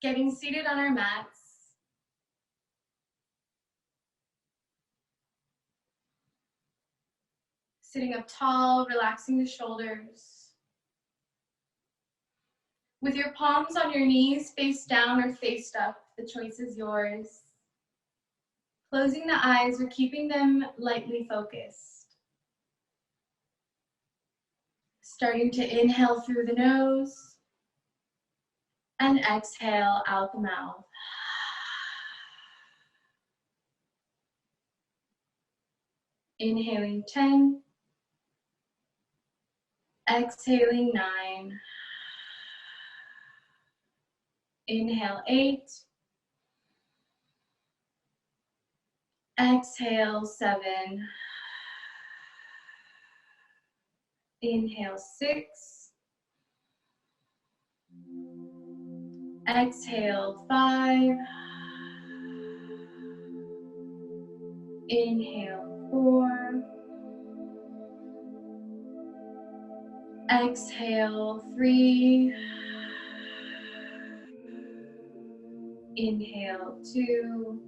Getting seated on our mats. Sitting up tall, relaxing the shoulders. With your palms on your knees, face down or face up, the choice is yours. Closing the eyes or keeping them lightly focused. Starting to inhale through the nose and exhale out the mouth. Inhaling 10, exhaling 9, inhale 8, exhale 7, inhale 6, exhale 5, inhale 4, exhale 3, inhale 2,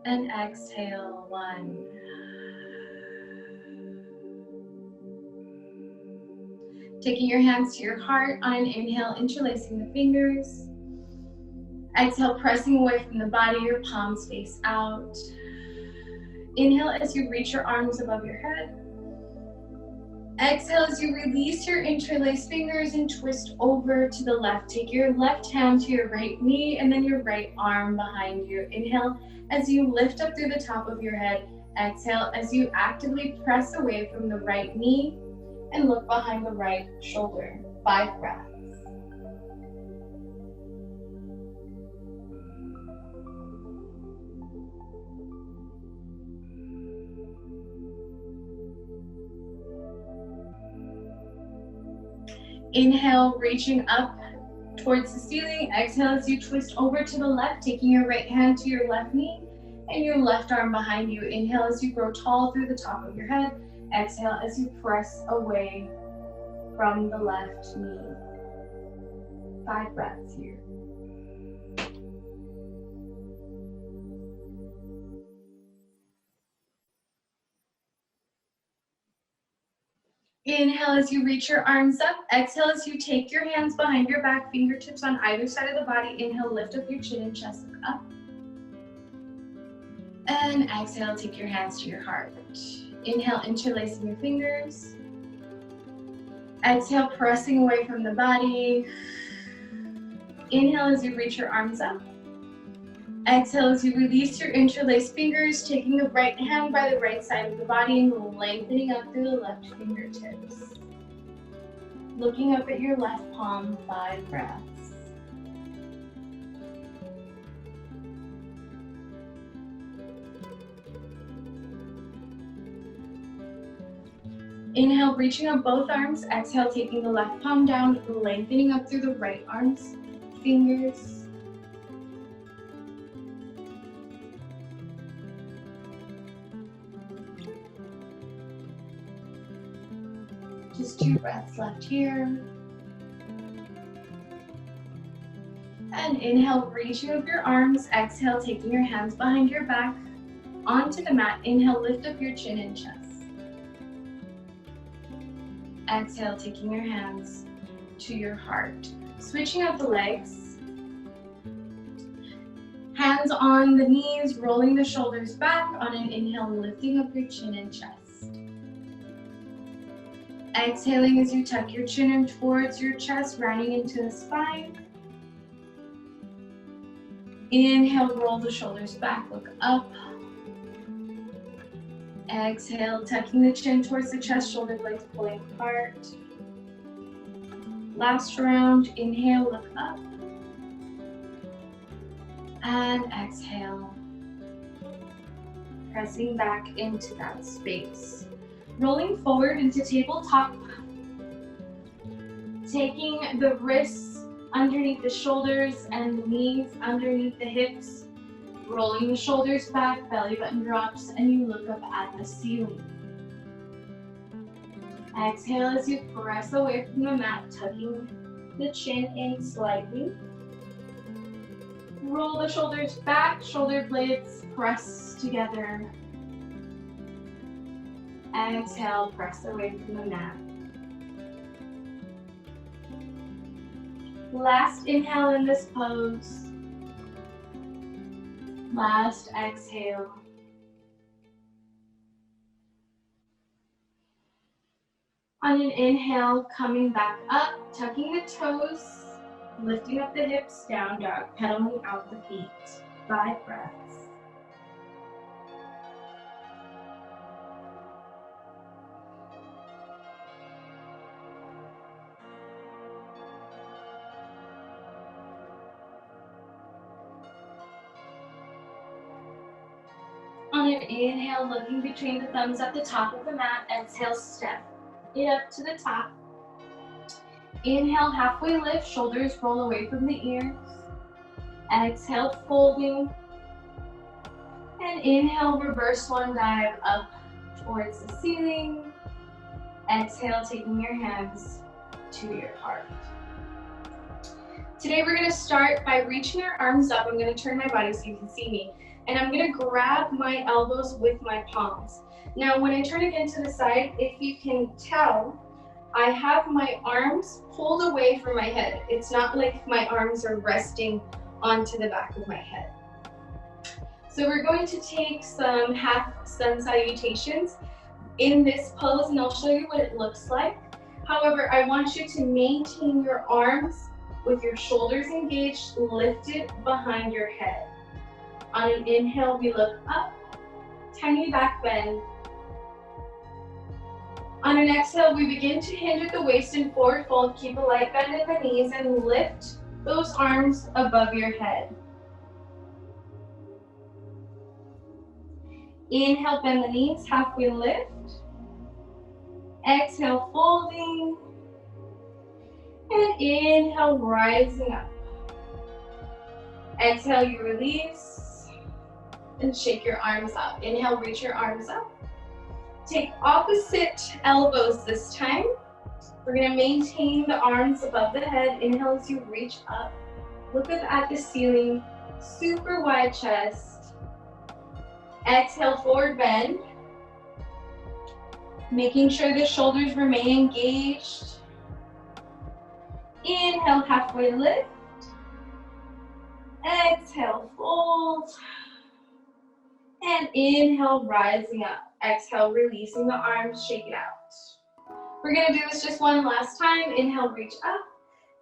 and exhale 1. Taking your hands to your heart on an inhale, interlacing the fingers. Exhale, pressing away from the body, your palms face out. Inhale as you reach your arms above your head. Exhale as you release your interlaced fingers and twist over to the left. Take your left hand to your right knee and then your right arm behind you. Inhale as you lift up through the top of your head. Exhale as you actively press away from the right knee and look behind the right shoulder. 5 breaths. Inhale, reaching up towards the ceiling. Exhale as you twist over to the left, taking your right hand to your left knee and your left arm behind you. Inhale as you grow tall through the top of your head. Exhale as you press away from the left knee. 5 breaths here. Inhale as you reach your arms up. Exhale as you take your hands behind your back, fingertips on either side of the body. Inhale, lift up your chin and chest, look up. And exhale, take your hands to your heart. Inhale, interlacing your fingers. Exhale, pressing away from the body. Inhale as you reach your arms up. Exhale as you release your interlaced fingers, taking the right hand by the right side of the body and lengthening up through the left fingertips. Looking up at your left palm, 5 breaths. Inhale, reaching up both arms. Exhale, taking the left palm down, lengthening up through the right arms, fingers. Just 2 breaths left here. And inhale, reaching up your arms. Exhale, taking your hands behind your back onto the mat. Inhale, lift up your chin and chest. Exhale, taking your hands to your heart. Switching out the legs. Hands on the knees, rolling the shoulders back on an inhale, lifting up your chin and chest. Exhaling as you tuck your chin in towards your chest, rounding into the spine. Inhale, roll the shoulders back, look up. Exhale, tucking the chin towards the chest, shoulder blades pulling apart. Last round, inhale, look up. And exhale, pressing back into that space. Rolling forward into tabletop, taking the wrists underneath the shoulders and the knees underneath the hips, rolling the shoulders back, belly button drops, and you look up at the ceiling. Exhale as you press away from the mat, tucking the chin in slightly. Roll the shoulders back, shoulder blades press together. Exhale, press away from the mat. Last inhale in this pose. Last exhale. On an inhale, coming back up, tucking the toes, lifting up the hips, down dog, pedaling out the feet. 5 breaths. On an inhale, looking between the thumbs at the top of the mat, exhale, step it up to the top. Inhale, halfway lift, shoulders roll away from the ears. Exhale, folding. And inhale, reverse one dive up towards the ceiling. Exhale, taking your hands to your heart. Today we're gonna start by reaching our arms up. I'm gonna turn my body so you can see me. And I'm gonna grab my elbows with my palms. Now, when I turn again to the side, if you can tell, I have my arms pulled away from my head. It's not like my arms are resting onto the back of my head. So we're going to take some half sun salutations in this pose, and I'll show you what it looks like. However, I want you to maintain your arms with your shoulders engaged, lifted behind your head. On an inhale, we look up, tiny back bend. On an exhale, we begin to hinge at the waist and forward fold. Keep a light bend in the knees and lift those arms above your head. Inhale, bend the knees, halfway lift. Exhale, folding. And inhale, rising up. Exhale, you release. And shake your arms up. Inhale, reach your arms up. Take opposite elbows this time. We're gonna maintain the arms above the head. Inhale as you reach up. Look up at the ceiling. Super wide chest. Exhale, forward bend. Making sure the shoulders remain engaged. Inhale, halfway lift. Exhale, fold. And inhale, rising up. Exhale, releasing the arms, shake it out. We're gonna do this just one last time. Inhale, reach up.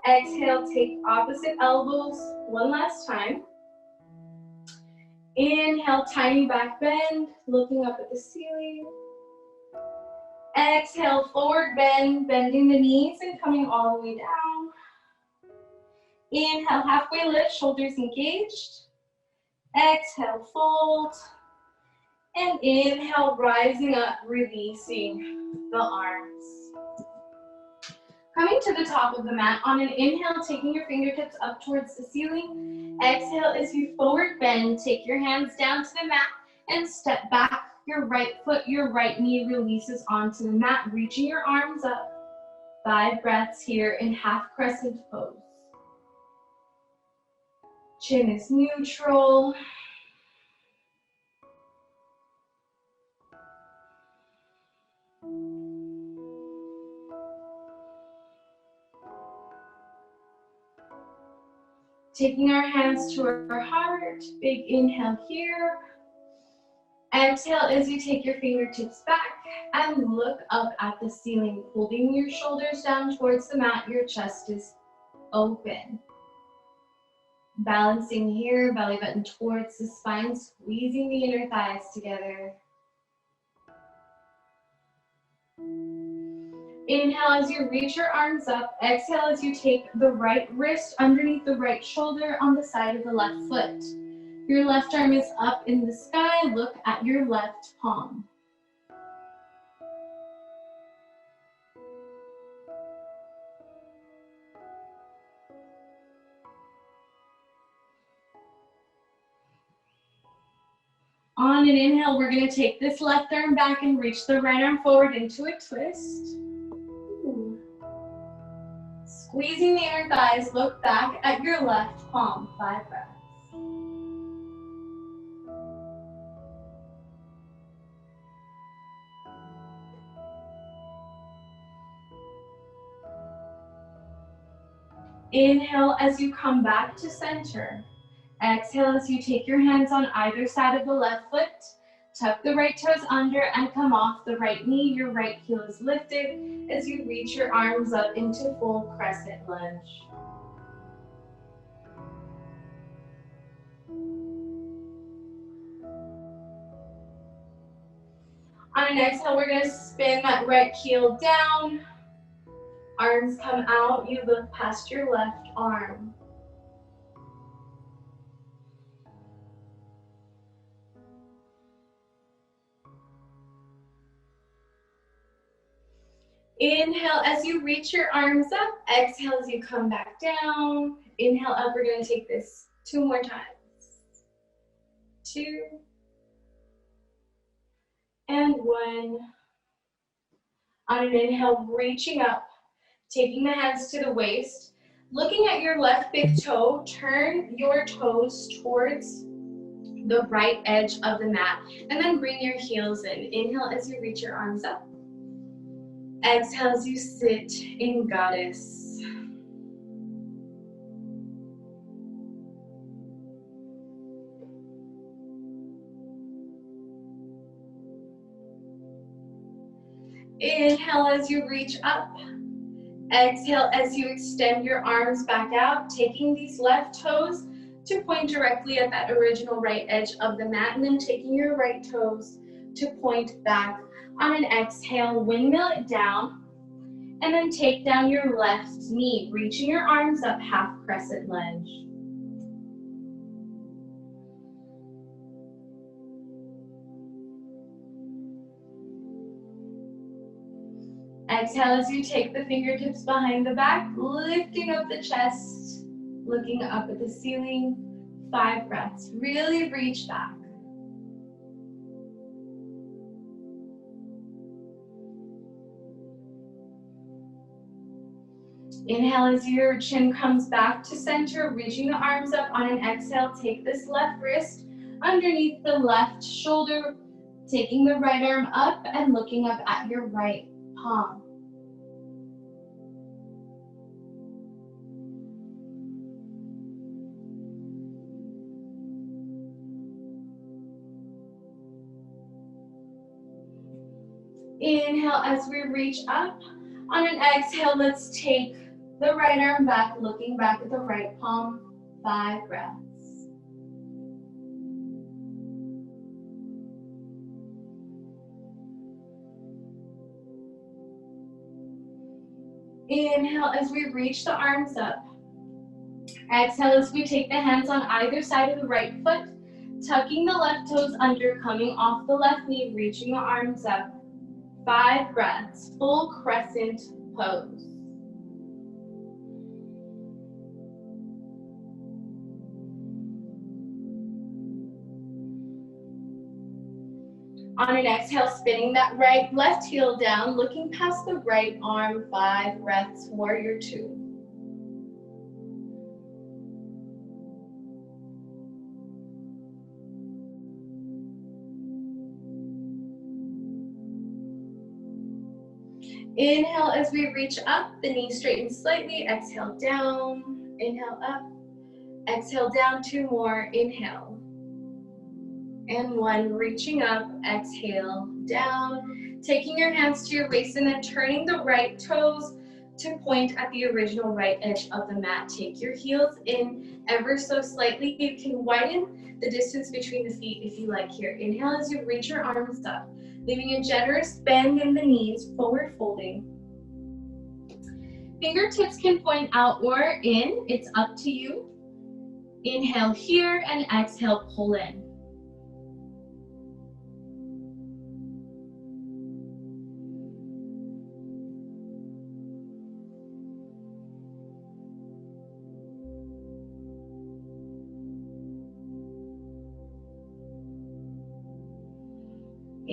Exhale, take opposite elbows one last time. Inhale, tiny back bend, looking up at the ceiling. Exhale, forward bend, bending the knees and coming all the way down. Inhale, halfway lift, shoulders engaged. Exhale, fold. And inhale, rising up, releasing the arms. Coming to the top of the mat, on an inhale, taking your fingertips up towards the ceiling. Exhale as you forward bend, take your hands down to the mat and step back. Your right foot, your right knee releases onto the mat, reaching your arms up. 5 breaths here in half crescent pose. Chin is neutral. Taking our hands to our heart, big inhale here. Exhale as you take your fingertips back and look up at the ceiling, holding your shoulders down towards the mat, your chest is open. Balancing here, belly button towards the spine, squeezing the inner thighs together. Inhale as you reach your arms up. Exhale as you take the right wrist underneath the right shoulder on the side of the left foot. Your left arm is up in the sky. Look at your left palm. On an inhale, we're going to take this left arm back and reach the right arm forward into a twist. Squeezing the inner thighs, look back at your left palm, 5 breaths. Inhale as you come back to center. Exhale as you take your hands on either side of the left foot. Tuck the right toes under and come off the right knee. Your right heel is lifted as you reach your arms up into full crescent lunge. On an exhale, we're going to spin that right heel down. Arms come out, you look past your left arm. Inhale as you reach your arms up. Exhale as you come back down. Inhale up, we're going to take this 2 more times. 2. And 1. On an inhale, reaching up, taking the hands to the waist. Looking at your left big toe, turn your toes towards the right edge of the mat, and then bring your heels in. Inhale as you reach your arms up. Exhale as you sit in goddess. Inhale as you reach up. Exhale as you extend your arms back out, taking these left toes to point directly at that original right edge of the mat, and then taking your right toes to point back. On an exhale, windmill it down, and then take down your left knee, reaching your arms up, half crescent lunge. Exhale as you take the fingertips behind the back, lifting up the chest, looking up at the ceiling. 5 breaths. Really reach back. Inhale as your chin comes back to center, reaching the arms up. On an exhale, take this left wrist underneath the left shoulder, taking the right arm up and looking up at your right palm. Inhale as we reach up. On an exhale, let's take the right arm back, looking back at the right palm. 5 breaths. Inhale as we reach the arms up. Exhale as we take the hands on either side of the right foot, tucking the left toes under, coming off the left knee, reaching the arms up. 5 breaths, full crescent pose. On an exhale, spinning that left heel down, looking past the right arm. 5 breaths, warrior 2. Inhale as we reach up, the knees straighten slightly. Exhale down, inhale up. Exhale down, 2 more, inhale. And 1, reaching up, exhale down. Taking your hands to your waist and then turning the right toes to point at the original right edge of the mat. Take your heels in ever so slightly. You can widen the distance between the feet if you like here. Inhale as you reach your arms up, leaving a generous bend in the knees, forward folding. Fingertips can point out or in, it's up to you. Inhale here and exhale, pull in.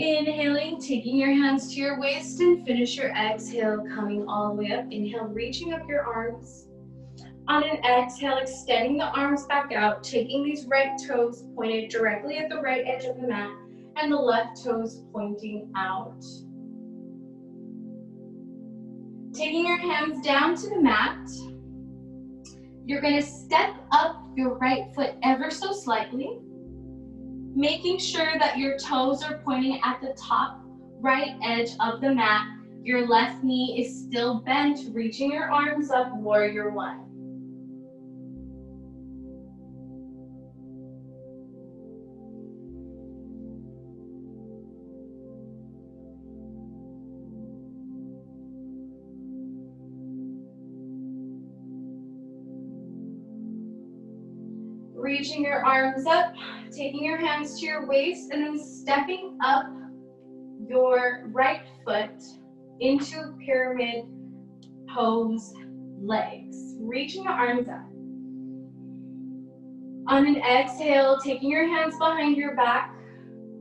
Inhaling, taking your hands to your waist and finish your exhale, coming all the way up. Inhale, reaching up your arms. On an exhale, extending the arms back out, taking these right toes pointed directly at the right edge of the mat and the left toes pointing out. Taking your hands down to the mat, you're going to step up your right foot ever so slightly, making sure that your toes are pointing at the top right edge of the mat. Your left knee is still bent, reaching your arms up, warrior one. Reaching your arms up, taking your hands to your waist, and then stepping up your right foot into pyramid pose legs. Reaching your arms up. On an exhale, taking your hands behind your back,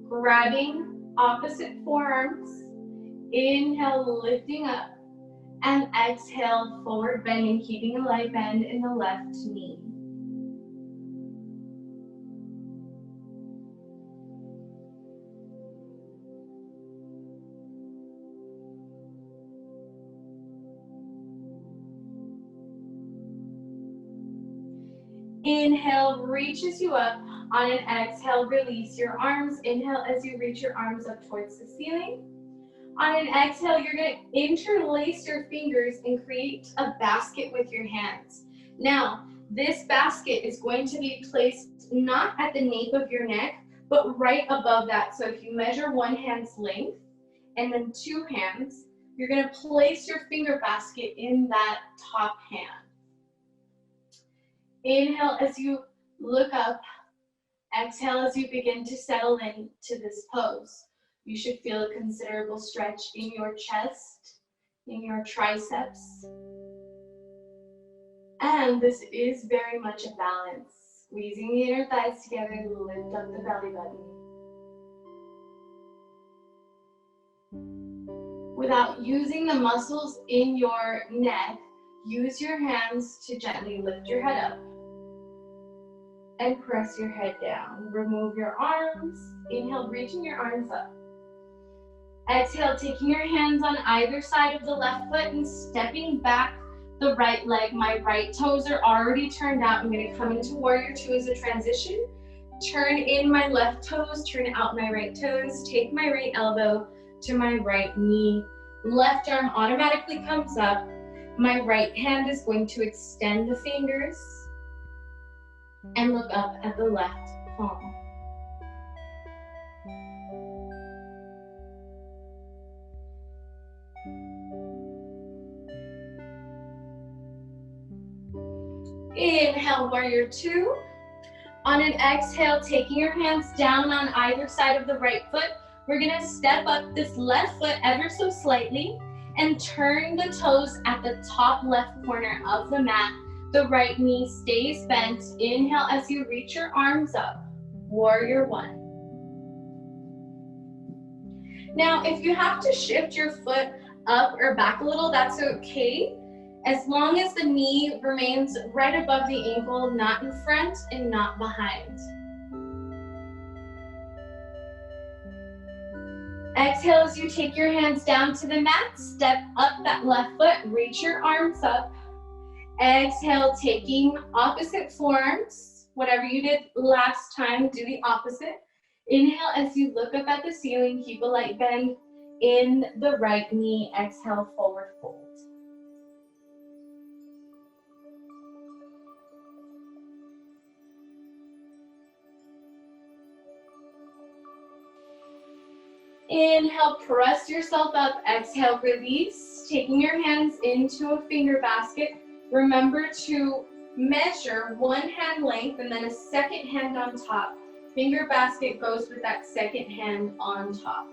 grabbing opposite forearms. Inhale, lifting up, and exhale, forward bending, keeping a light bend in the left knee. Inhale, reaches you up. On an exhale, release your arms. Inhale as you reach your arms up towards the ceiling. On an exhale, you're going to interlace your fingers and create a basket with your hands. Now, this basket is going to be placed not at the nape of your neck, but right above that. So if you measure one hand's length and then two hands, you're going to place your finger basket in that top hand. Inhale as you look up. Exhale as you begin to settle into this pose. You should feel a considerable stretch in your chest, in your triceps. And this is very much a balance. Squeezing the inner thighs together to lift up the belly button. Without using the muscles in your neck, use your hands to gently lift your head up. And press your head down. Remove your arms. Inhale, reaching your arms up. Exhale, taking your hands on either side of the left foot and stepping back the right leg. My right toes are already turned out. I'm going to come into warrior two as a transition. Turn in my left toes, turn out my right toes, take my right elbow to my right knee. Left arm automatically comes up. My right hand is going to extend the fingers and look up at the left palm. Inhale, warrior two. On an exhale, taking your hands down on either side of the right foot, we're gonna step up this left foot ever so slightly and turn the toes at the top left corner of the mat. The right knee stays bent. Inhale as you reach your arms up. Warrior one. Now, if you have to shift your foot up or back a little, that's okay. As long as the knee remains right above the ankle, not in front and not behind. Exhale as you take your hands down to the mat. Step up that left foot, reach your arms up. Exhale, taking opposite forearms. Whatever you did last time, do the opposite. Inhale as you look up at the ceiling, keep a light bend in the right knee. Exhale, forward fold. Inhale, press yourself up. Exhale, release. Taking your hands into a finger basket. Remember to measure one hand length and then a second hand on top. Finger basket goes with that second hand on top.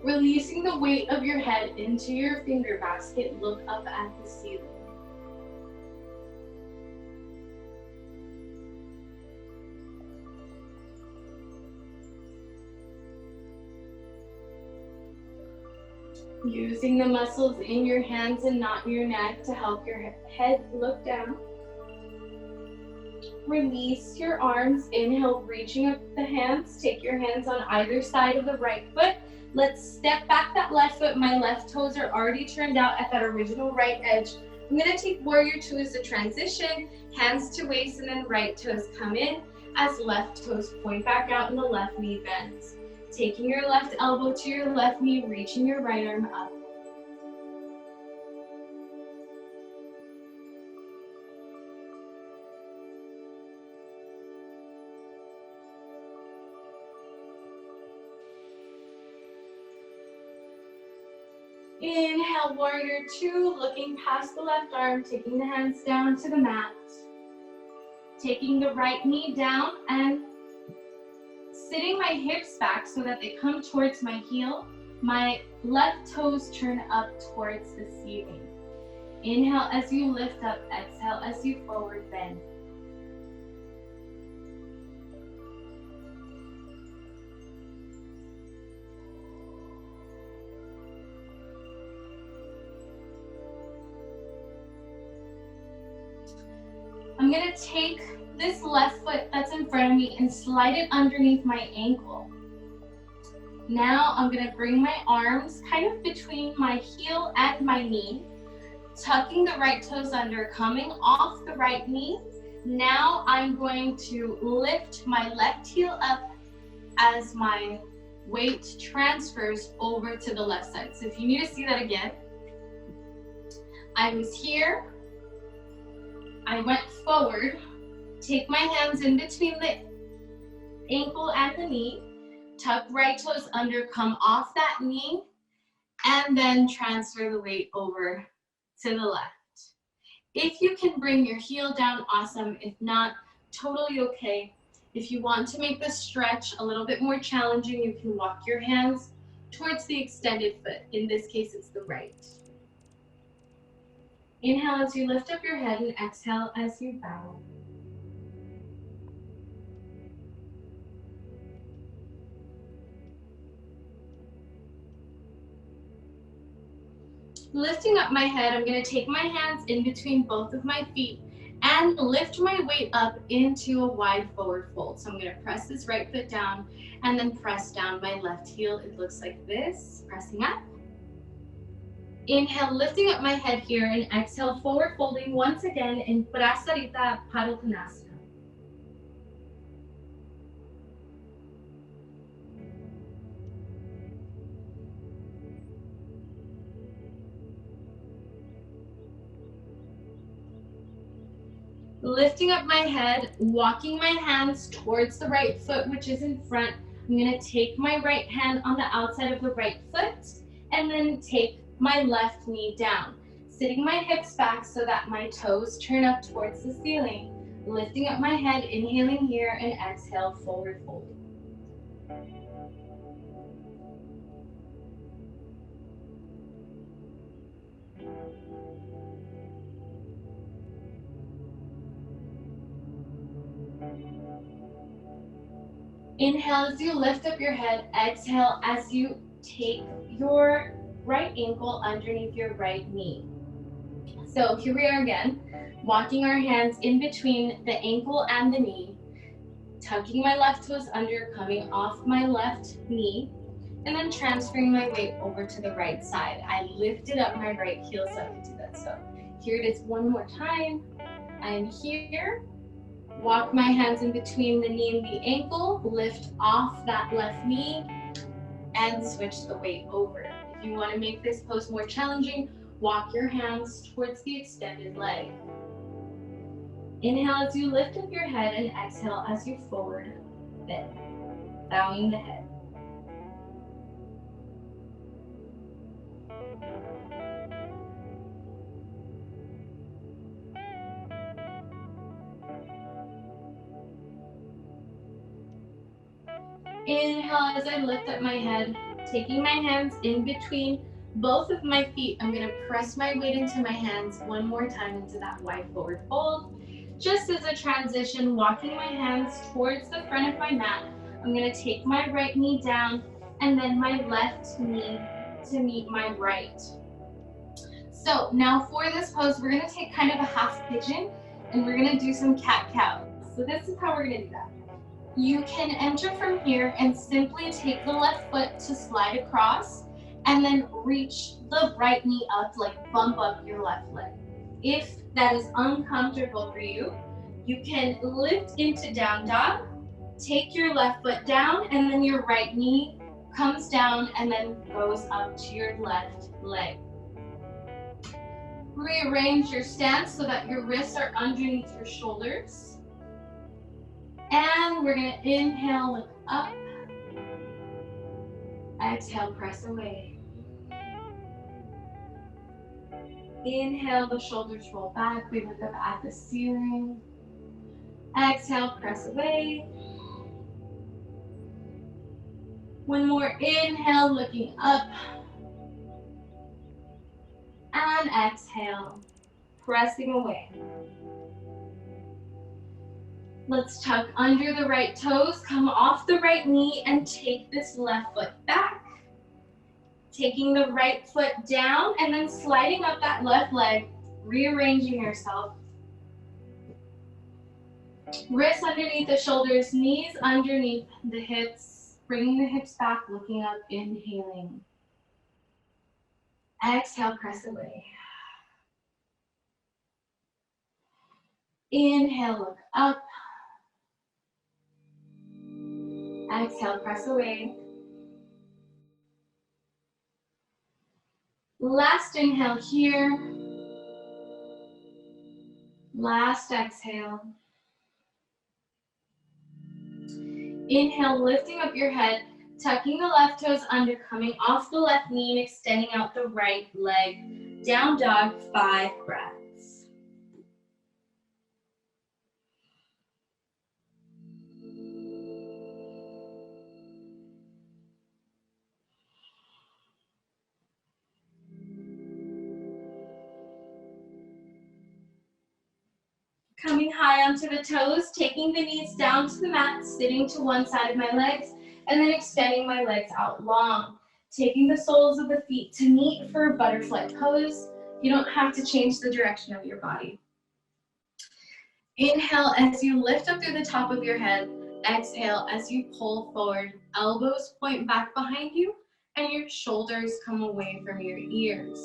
Releasing the weight of your head into your finger basket, look up at the ceiling. Using the muscles in your hands and not your neck to help your head look down. Release your arms. Inhale, reaching up the hands. Take your hands on either side of the right foot. Let's step back that left foot. My left toes are already turned out at that original right edge. I'm gonna take Warrior Two as a transition. Hands to waist and then right toes come in as left toes point back out and the left knee bends. Taking your left elbow to your left knee, reaching your right arm up. Inhale, Warrior Two, looking past the left arm, taking the hands down to the mat. Taking the right knee down and sitting my hips back so that they come towards my heel. My left toes turn up towards the ceiling. Inhale as you lift up, exhale as you forward bend. I'm gonna take this left foot that's in front of me and slide it underneath my ankle. Now I'm gonna bring my arms kind of between my heel and my knee, tucking the right toes under, coming off the right knee. Now I'm going to lift my left heel up as my weight transfers over to the left side. So if you need to see that again, I was here, I went forward, take my hands in between the ankle and the knee, tuck right toes under, come off that knee, and then transfer the weight over to the left. If you can bring your heel down, awesome. If not, totally okay. If you want to make the stretch a little bit more challenging, you can walk your hands towards the extended foot. In this case, it's the right. Inhale as you lift up your head and exhale as you bow. Lifting up my head, I'm going to take my hands in between both of my feet and lift my weight up into a wide forward fold. So I'm going to press this right foot down and then press down my left heel. It looks like this, pressing up. Inhale, lifting up my head here, and exhale, forward folding once again in Prasarita Padottanasana. Lifting up my head, walking my hands towards the right foot, which is in front. I'm going to take my right hand on the outside of the right foot and then take my left knee down, sitting my hips back so that my toes turn up towards the ceiling. Lifting up my head, inhaling here, and exhale, forward fold. Inhale as you lift up your head, exhale as you take your right ankle underneath your right knee. So here we are again, walking our hands in between the ankle and the knee, tucking my left toes under, coming off my left knee, and then transferring my weight over to the right side. I lifted up my right heel so I can do that. So here it is one more time. I'm here. Walk my hands in between the knee and the ankle, lift off that left knee, and switch the weight over. If you want to make this pose more challenging, walk your hands towards the extended leg. Inhale as you lift up your head and exhale as you forward bend, bowing the head. Inhale as I lift up my head, taking my hands in between both of my feet. I'm going to press my weight into my hands one more time into that wide forward fold. Just as a transition, walking my hands towards the front of my mat, I'm going to take my right knee down and then my left knee to meet my right. So now for this pose, we're gonna take kind of a half pigeon and we're gonna do some cat-cow. So this is how we're gonna do that. You can enter from here and simply take the left foot to slide across and then reach the right knee up, like bump up your left leg. If that is uncomfortable for you, you can lift into down dog, take your left foot down, and then your right knee comes down and then goes up to your left leg. Rearrange your stance so that your wrists are underneath your shoulders. And we're gonna inhale, look up. Exhale, press away. Inhale, the shoulders roll back. We look up at the ceiling. Exhale, press away. One more inhale, looking up. And exhale, pressing away. Let's tuck under the right toes, come off the right knee, and take this left foot back. Taking the right foot down and then sliding up that left leg, rearranging yourself. Wrists underneath the shoulders, knees underneath the hips, bringing the hips back, looking up, inhaling. Exhale, press away. Inhale, look up. Exhale, press away. Last inhale here. Last exhale. Inhale, lifting up your head, tucking the left toes under, coming off the left knee and extending out the right leg. Down dog, 5 breaths. Coming high onto the toes, taking the knees down to the mat, sitting to one side of my legs, and then extending my legs out long. Taking the soles of the feet to meet for a butterfly pose. You don't have to change the direction of your body. Inhale as you lift up through the top of your head. Exhale as you pull forward. Elbows point back behind you, and your shoulders come away from your ears.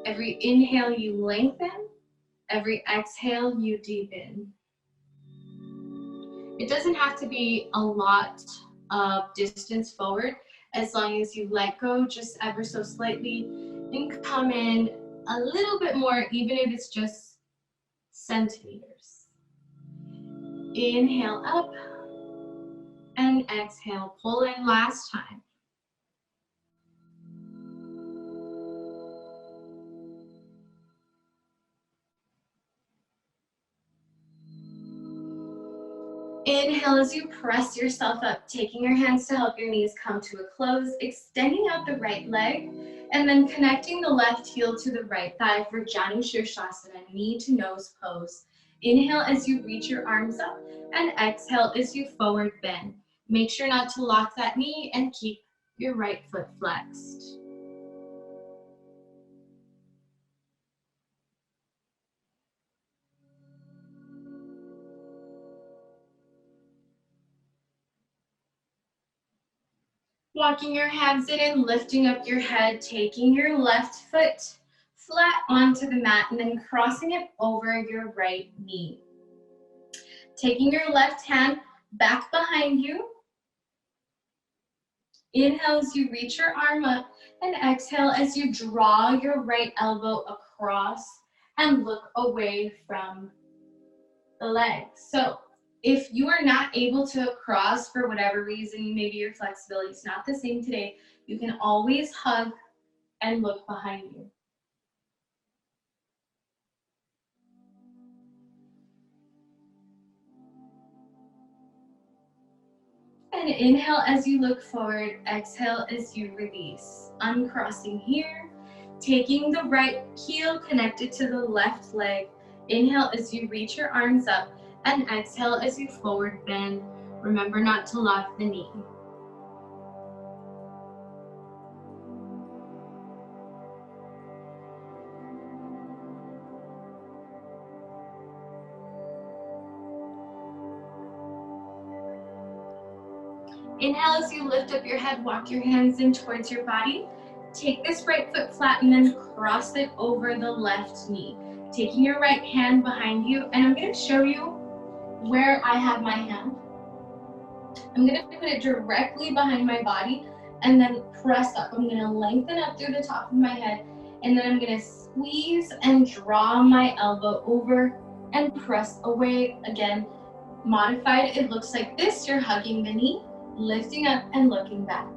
Every inhale you lengthen. Every exhale, you deepen. It doesn't have to be a lot of distance forward, as long as you let go just ever so slightly and come in a little bit more, even if it's just centimeters. Inhale up and exhale, pull in last time. Inhale as you press yourself up, taking your hands to help your knees come to a close, extending out the right leg, and then connecting the left heel to the right thigh for Janu Shirshasana, knee to nose pose. Inhale as you reach your arms up, and exhale as you forward bend. Make sure not to lock that knee and keep your right foot flexed. Walking your hands in and lifting up your head, taking your left foot flat onto the mat and then crossing it over your right knee. Taking your left hand back behind you. Inhale as you reach your arm up, and exhale as you draw your right elbow across and look away from the leg. So if you are not able to cross for whatever reason, maybe your flexibility is not the same today, you can always hug and look behind you. And inhale as you look forward, exhale as you release. Uncrossing here, taking the right heel connected to the left leg. Inhale as you reach your arms up, and exhale as you forward bend. Remember not to lock the knee. Inhale as you lift up your head, walk your hands in towards your body. Take this right foot flat and then cross it over the left knee. Taking your right hand behind you, and I'm going to show you where I have my hand. I'm going to put it directly behind my body and then press up. I'm going to lengthen up through the top of my head, and then I'm going to squeeze and draw my elbow over and press away. Again, modified, it looks like this. You're hugging the knee, lifting up and looking back.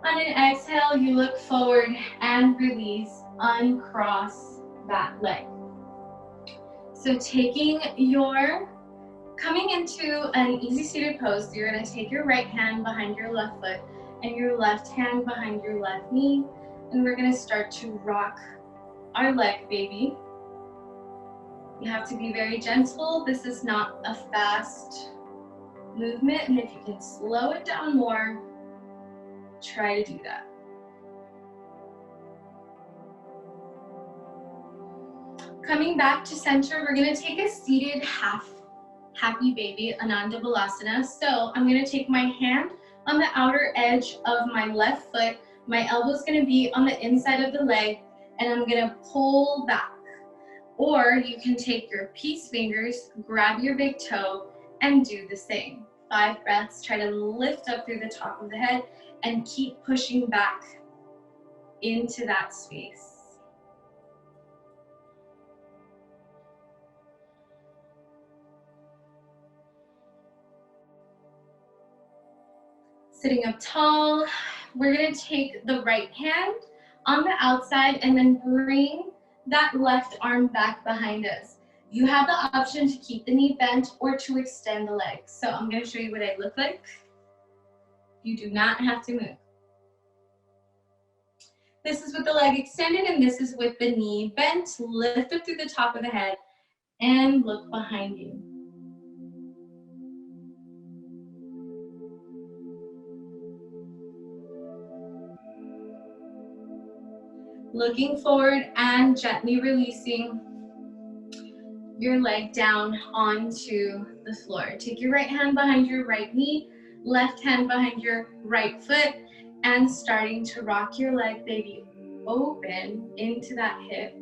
On an exhale, you look forward and release, uncross that leg. So coming into an easy seated pose, you're going to take your right hand behind your left foot and your left hand behind your left knee, and we're going to start to rock our leg, baby. You have to be very gentle. This is not a fast movement, and if you can slow it down more, try to do that. Coming back to center, we're going to take a seated half happy baby, Ananda Balasana. So I'm going to take my hand on the outer edge of my left foot. My elbow is going to be on the inside of the leg, and I'm going to pull back. Or you can take your peace fingers, grab your big toe, and do the same. 5 breaths. Try to lift up through the top of the head and keep pushing back into that space. Sitting up tall, we're going to take the right hand on the outside and then bring that left arm back behind us. You have the option to keep the knee bent or to extend the leg. So I'm going to show you what I look like. You do not have to move. This is with the leg extended, and this is with the knee bent. Lift up through the top of the head and look behind you. Looking forward and gently releasing your leg down onto the floor. Take your right hand behind your right knee, left hand behind your right foot, and starting to rock your leg, baby, open into that hip.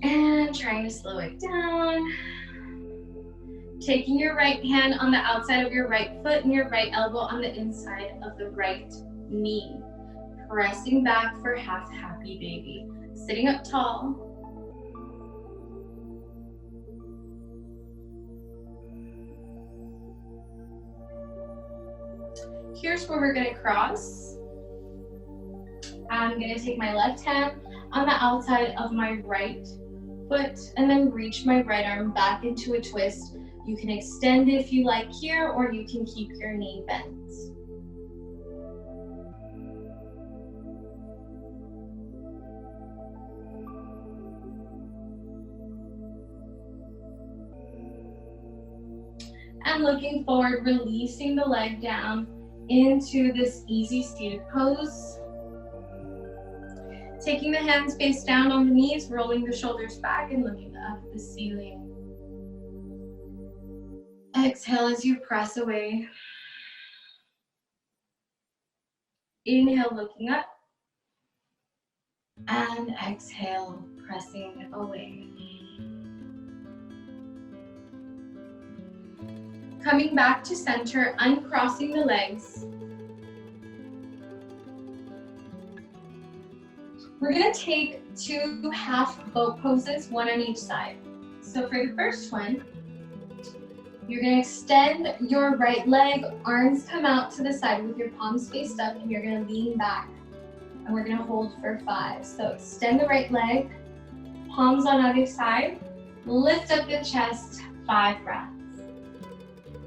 And trying to slow it down. Taking your right hand on the outside of your right foot and your right elbow on the inside of the right knee. Pressing back for half happy baby. Sitting up tall. Here's where we're going to cross. I'm going to take my left hand on the outside of my right foot and then reach my right arm back into a twist. You can extend it if you like here, or you can keep your knee bent. And looking forward, releasing the leg down into this easy seated pose. Taking the hands face down on the knees, rolling the shoulders back and looking up at the ceiling. Exhale as you press away. Inhale, looking up. And exhale, pressing away. Coming back to center, uncrossing the legs. We're going to take 2 half boat poses, one on each side. So for the first one, you're going to extend your right leg, arms come out to the side with your palms faced up, and you're going to lean back. And we're going to hold for 5. So extend the right leg, palms on either side, lift up the chest, 5 breaths.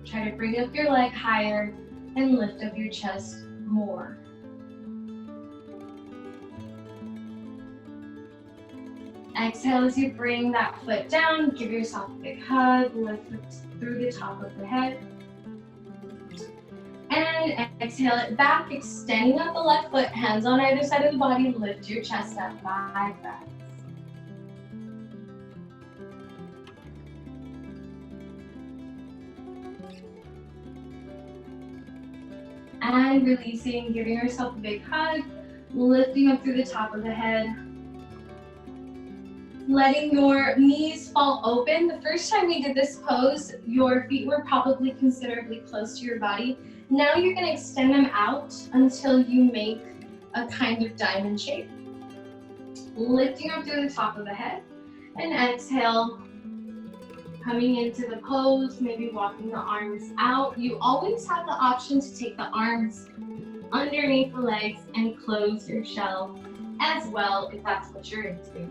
Try to bring up your leg higher and lift up your chest more. Exhale as you bring that foot down, give yourself a big hug, lift through the top of the head, And exhale it back, extending up the left foot, hands on either side of the body, lift your chest up, 5 breaths. And releasing, giving yourself a big hug, lifting up through the top of the head. Letting your knees fall open. The first time we did this pose, your feet were probably considerably close to your body. Now you're going to extend them out until you make a kind of diamond shape. Lifting up through the top of the head. And exhale, coming into the pose, maybe walking the arms out. You always have the option to take the arms underneath the legs and close your shell as well if that's what you're into.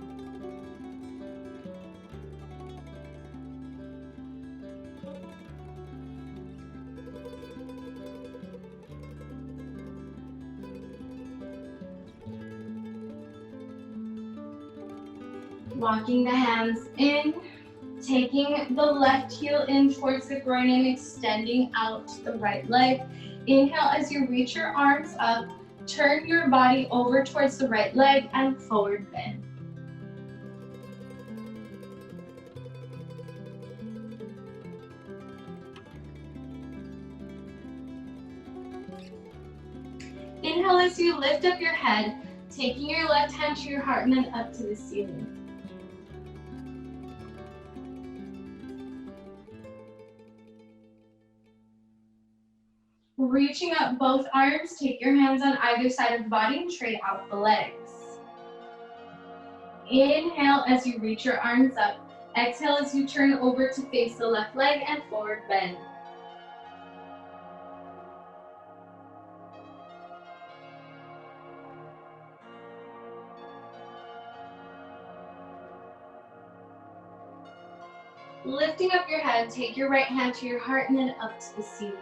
Walking the hands in, taking the left heel in towards the groin and extending out the right leg. Inhale as you reach your arms up, turn your body over towards the right leg and forward bend. Inhale as you lift up your head, taking your left hand to your heart and then up to the ceiling. Reaching up both arms, take your hands on either side of the body and straight out the legs. Inhale as you reach your arms up. Exhale as you turn over to face the left leg and forward bend. Lifting up your head, take your right hand to your heart and then up to the ceiling.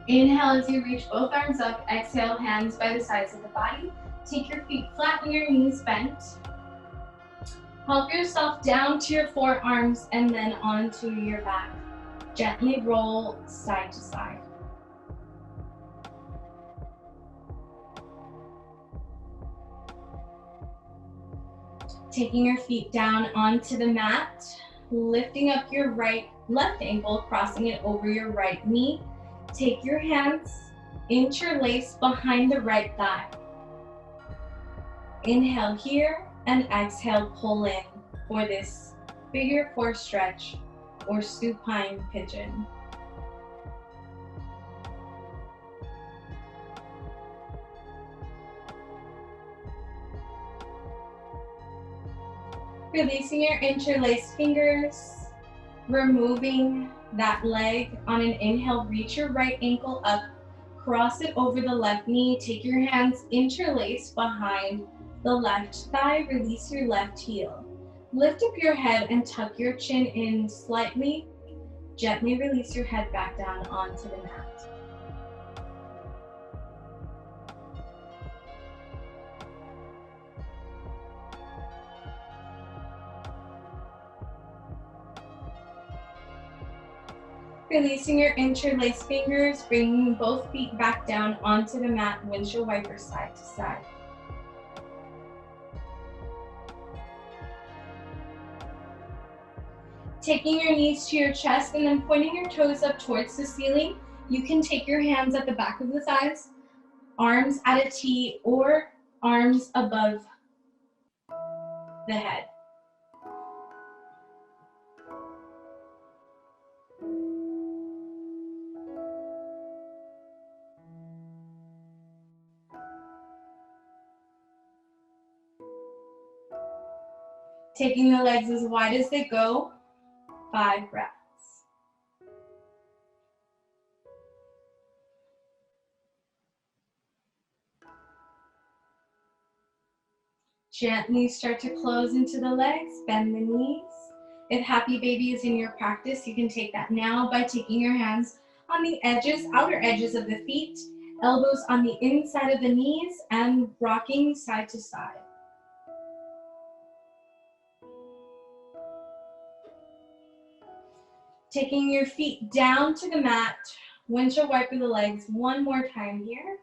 Inhale as you reach both arms up. Exhale, hands by the sides of the body. Take your feet flat and your knees bent. Help yourself down to your forearms and then onto your back. Gently roll side to side. Taking your feet down onto the mat, lifting up your left ankle, crossing it over your right knee. Take your hands, interlace behind the right thigh. Inhale here and exhale, pull in for this figure 4 stretch or supine pigeon. Releasing your interlaced fingers, removing that leg on an inhale, reach your right ankle up, cross it over the left knee, take your hands interlace behind the left thigh, release your left heel. Lift up your head and tuck your chin in slightly, gently release your head back down onto the mat. Releasing your interlaced fingers, bringing both feet back down onto the mat, windshield wiper side to side. Taking your knees to your chest and then pointing your toes up towards the ceiling. You can take your hands at the back of the thighs, arms at a T, or arms above the head. Taking the legs as wide as they go, 5 breaths. Gently start to close into the legs, bend the knees. If happy baby is in your practice, you can take that now by taking your hands on the edges, outer edges of the feet, elbows on the inside of the knees, and rocking side to side. Taking your feet down to the mat, windshield wiper the legs one more time here.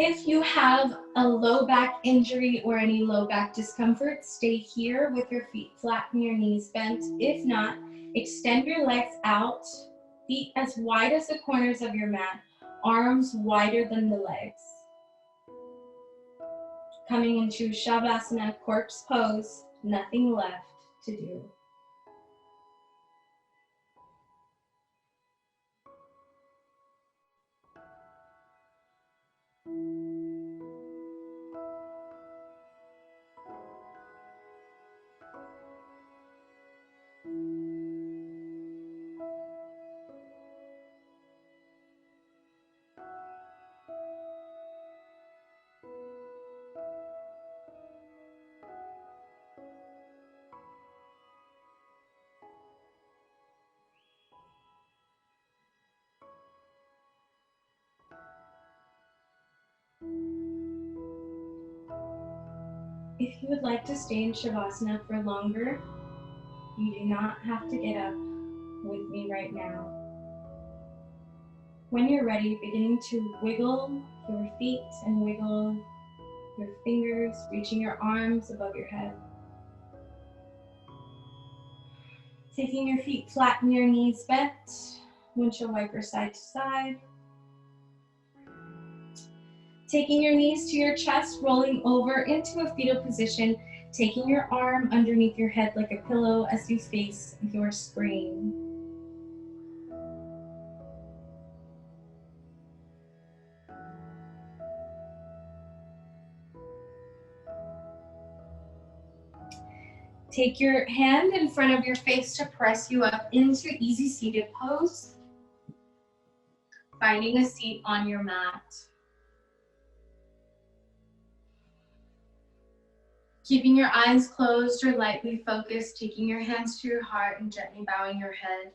If you have a low back injury or any low back discomfort, stay here with your feet flat and your knees bent. If not, extend your legs out, feet as wide as the corners of your mat, arms wider than the legs. Coming into Shavasana, corpse pose, nothing left to do. If you would like to stay in Shavasana for longer, you do not have to get up with me right now. When you're ready, beginning to wiggle your feet and wiggle your fingers, reaching your arms above your head. Taking your feet flat and your knees bent, windshield wiper side to side. Taking your knees to your chest, rolling over into a fetal position, taking your arm underneath your head like a pillow as you face your screen. Take your hand in front of your face to press you up into easy seated pose, finding a seat on your mat. Keeping your eyes closed or lightly focused, taking your hands to your heart and gently bowing your head.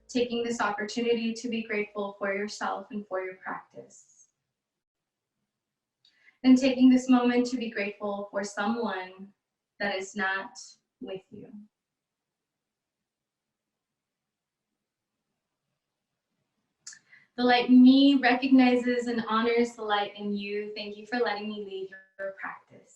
Taking this opportunity to be grateful for yourself and for your practice. And taking this moment to be grateful for someone that is not with you. The light in me recognizes and honors the light in you. Thank you for letting me lead your practice.